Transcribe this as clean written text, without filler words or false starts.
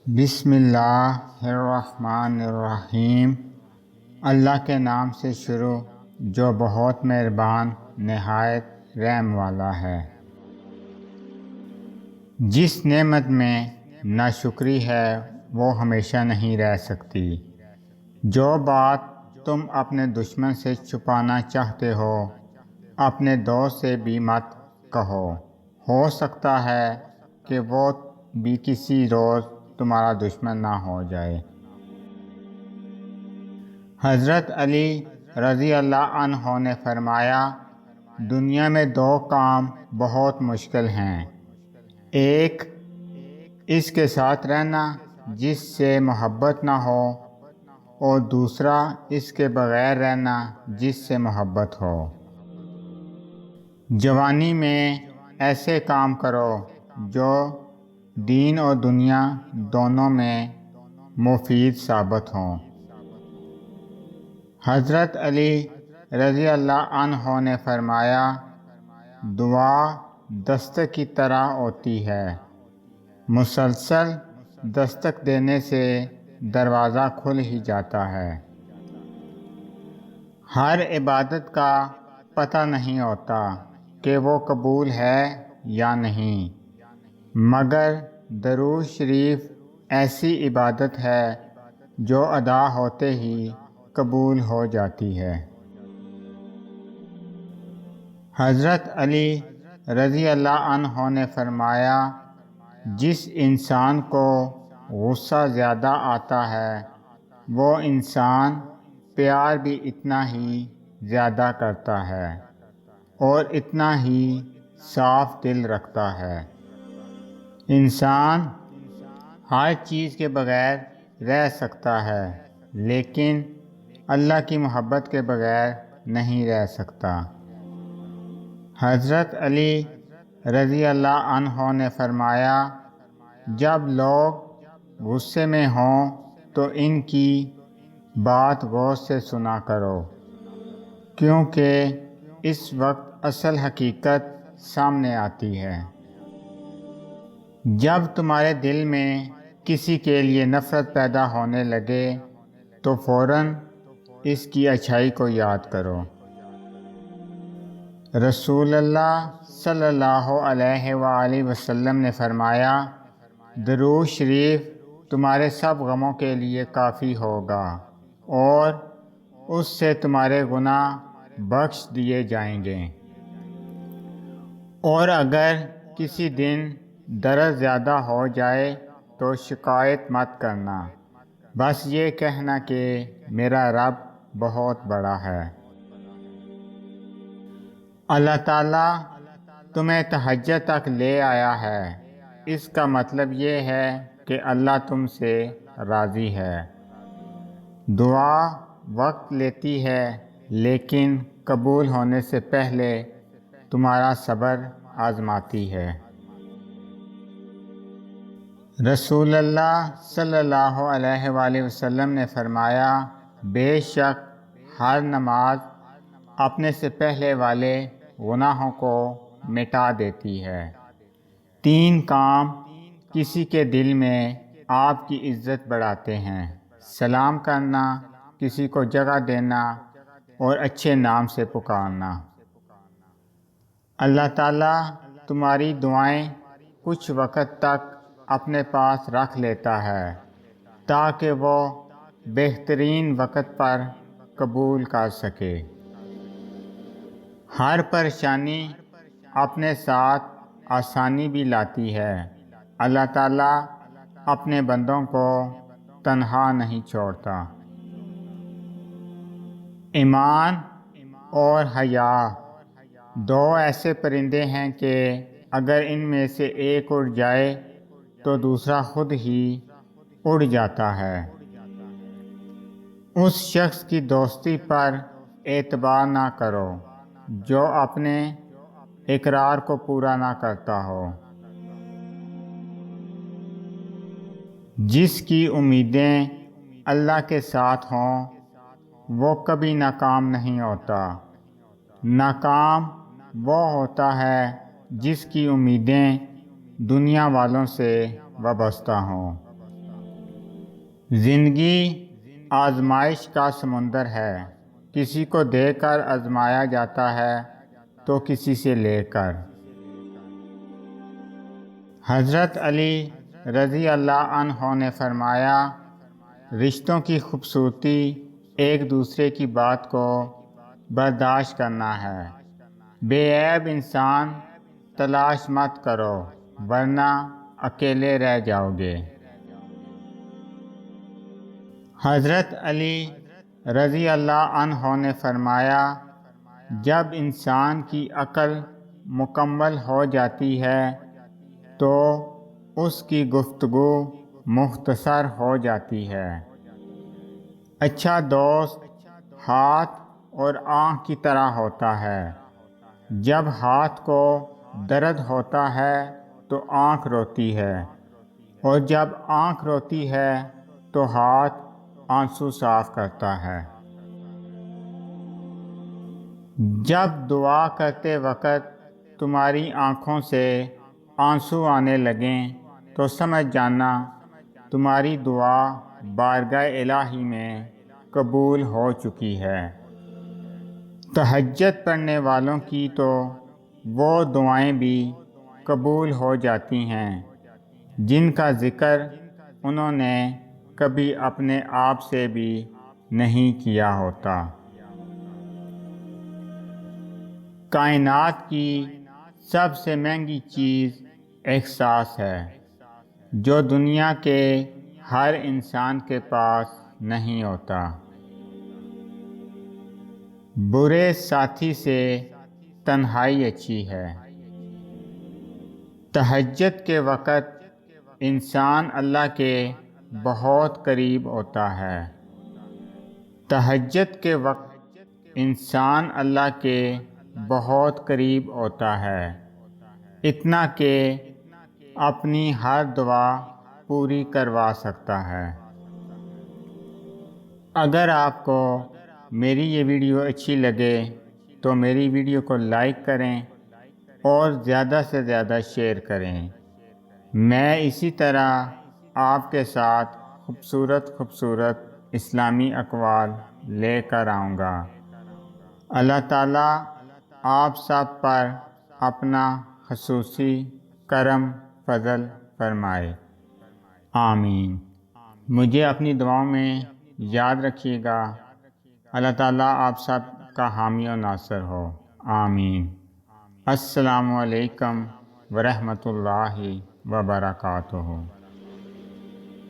بسم اللہ الرحمن الرحیم۔ اللہ کے نام سے شروع جو بہت مہربان نہایت رحم والا ہے۔ جس نعمت میں ناشکری ہے وہ ہمیشہ نہیں رہ سکتی۔ جو بات تم اپنے دشمن سے چھپانا چاہتے ہو اپنے دوست سے بھی مت کہو، ہو سکتا ہے کہ وہ بھی کسی روز تمہارا دشمن نہ ہو جائے۔ حضرت علی رضی اللہ عنہ نے فرمایا، دنیا میں دو کام بہت مشکل ہیں، ایک اس کے ساتھ رہنا جس سے محبت نہ ہو، اور دوسرا اس کے بغیر رہنا جس سے محبت ہو۔ جوانی میں ایسے کام کرو جو دین اور دنیا دونوں میں مفید ثابت ہوں۔ حضرت علی رضی اللہ عنہ نے فرمایا، دعا دستک کی طرح ہوتی ہے، مسلسل دستک دینے سے دروازہ کھل ہی جاتا ہے۔ ہر عبادت کا پتہ نہیں ہوتا کہ وہ قبول ہے یا نہیں، مگر درود شریف ایسی عبادت ہے جو ادا ہوتے ہی قبول ہو جاتی ہے۔ حضرت علی رضی اللہ عنہ نے فرمایا، جس انسان کو غصہ زیادہ آتا ہے وہ انسان پیار بھی اتنا ہی زیادہ کرتا ہے اور اتنا ہی صاف دل رکھتا ہے۔ انسان ہر چیز کے بغیر رہ سکتا ہے لیکن اللہ کی محبت کے بغیر نہیں رہ سکتا۔ حضرت علی رضی اللہ عنہ نے فرمایا، جب لوگ غصے میں ہوں تو ان کی بات غور سے سنا کرو، کیونکہ اس وقت اصل حقیقت سامنے آتی ہے۔ جب تمہارے دل میں کسی کے لیے نفرت پیدا ہونے لگے تو فوراً اس کی اچھائی کو یاد کرو۔ رسول اللہ صلی اللہ علیہ وآلہ وسلم نے فرمایا، درود شریف تمہارے سب غموں کے لیے کافی ہوگا اور اس سے تمہارے گناہ بخش دیے جائیں گے۔ اور اگر کسی دن درد زیادہ ہو جائے تو شکایت مت کرنا، بس یہ کہنا کہ میرا رب بہت بڑا ہے۔ اللہ تعالیٰ تمہیں تہجد تک لے آیا ہے، اس کا مطلب یہ ہے کہ اللہ تم سے راضی ہے۔ دعا وقت لیتی ہے لیکن قبول ہونے سے پہلے تمہارا صبر آزماتی ہے۔ رسول اللہ صلی اللہ علیہ وآلہ وسلم نے فرمایا، بے شک ہر نماز اپنے سے پہلے والے گناہوں کو مٹا دیتی ہے۔ تین کام کسی کے دل میں آپ کی عزت بڑھاتے ہیں، سلام کرنا، کسی کو جگہ دینا اور اچھے نام سے پکارنا۔ اللہ تعالیٰ تمہاری دعائیں کچھ وقت تک اپنے پاس رکھ لیتا ہے تاکہ وہ بہترین وقت پر قبول کر سکے۔ ہر پریشانی اپنے ساتھ آسانی بھی لاتی ہے۔ اللہ تعالیٰ اپنے بندوں کو تنہا نہیں چھوڑتا۔ ایمان اور حیا دو ایسے پرندے ہیں کہ اگر ان میں سے ایک اڑ جائے تو دوسرا خود ہی اڑ جاتا ہے۔ اس شخص کی دوستی پر اعتبار نہ کرو جو اپنے اقرار کو پورا نہ کرتا ہو۔ جس کی امیدیں اللہ کے ساتھ ہوں وہ کبھی ناکام نہیں ہوتا۔ ناکام وہ ہوتا ہے جس کی امیدیں دنیا والوں سے وابستہ ہوں۔ زندگی آزمائش کا سمندر ہے، کسی کو دے کر آزمایا جاتا ہے تو کسی سے لے کر۔ حضرت علی رضی اللہ عنہ نے فرمایا، رشتوں کی خوبصورتی ایک دوسرے کی بات کو برداشت کرنا ہے۔ بے عیب انسان تلاش مت کرو ورنہ اکیلے رہ جاؤ گے۔ حضرت علی رضی اللہ عنہ نے فرمایا، جب انسان کی عقل مکمل ہو جاتی ہے تو اس کی گفتگو مختصر ہو جاتی ہے۔ اچھا دوست ہاتھ اور آنکھ کی طرح ہوتا ہے، جب ہاتھ کو درد ہوتا ہے تو آنکھ روتی ہے، اور جب آنکھ روتی ہے تو ہاتھ آنسو صاف کرتا ہے۔ جب دعا کرتے وقت تمہاری آنکھوں سے آنسو آنے لگیں تو سمجھ جانا تمہاری دعا بارگاہ الہی میں قبول ہو چکی ہے۔ تہجد پڑھنے والوں کی تو وہ دعائیں بھی قبول ہو جاتی ہیں جن کا ذکر انہوں نے کبھی اپنے آپ سے بھی نہیں کیا ہوتا۔ کائنات کی سب سے مہنگی چیز احساس ہے، جو دنیا کے ہر انسان کے پاس نہیں ہوتا۔ برے ساتھی سے تنہائی اچھی ہے۔ تہجد کے وقت انسان اللہ کے بہت قریب ہوتا ہے۔ تہجد کے وقت انسان اللہ کے بہت قریب ہوتا ہے، اتنا کہ اپنی ہر دعا پوری کروا سکتا ہے۔ اگر آپ کو میری یہ ویڈیو اچھی لگے تو میری ویڈیو کو لائک کریں اور زیادہ سے زیادہ شیئر کریں۔ میں اسی طرح آپ کے ساتھ خوبصورت اسلامی اقوال لے کر آؤں گا۔ اللہ تعالیٰ آپ سب پر اپنا خصوصی کرم فضل فرمائے، آمین۔ مجھے اپنی دعاؤں میں یاد رکھیے گا۔ اللہ تعالیٰ آپ سب کا حامی و ناصر ہو، آمین۔ السلام علیکم ورحمۃ اللہ وبرکاتہ۔